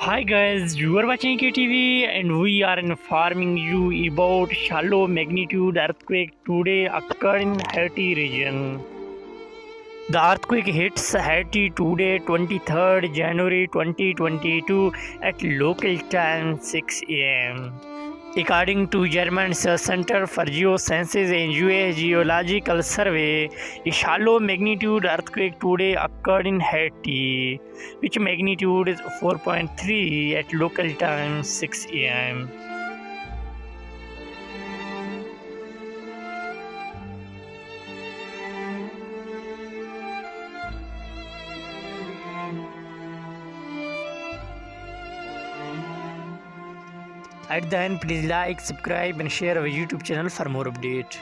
Hi guys, you are watching KTV and we are informing you about shallow magnitude earthquake today occurred in Haiti region. The earthquake hits Haiti today 23rd January 2022 at local time 6 am. According to German Center for Geosciences and US Geological Survey, a shallow magnitude earthquake today occurred in Haiti, which magnitude is 4.3 at local time 6 am. At the end, please like, subscribe and share our YouTube channel for more updates.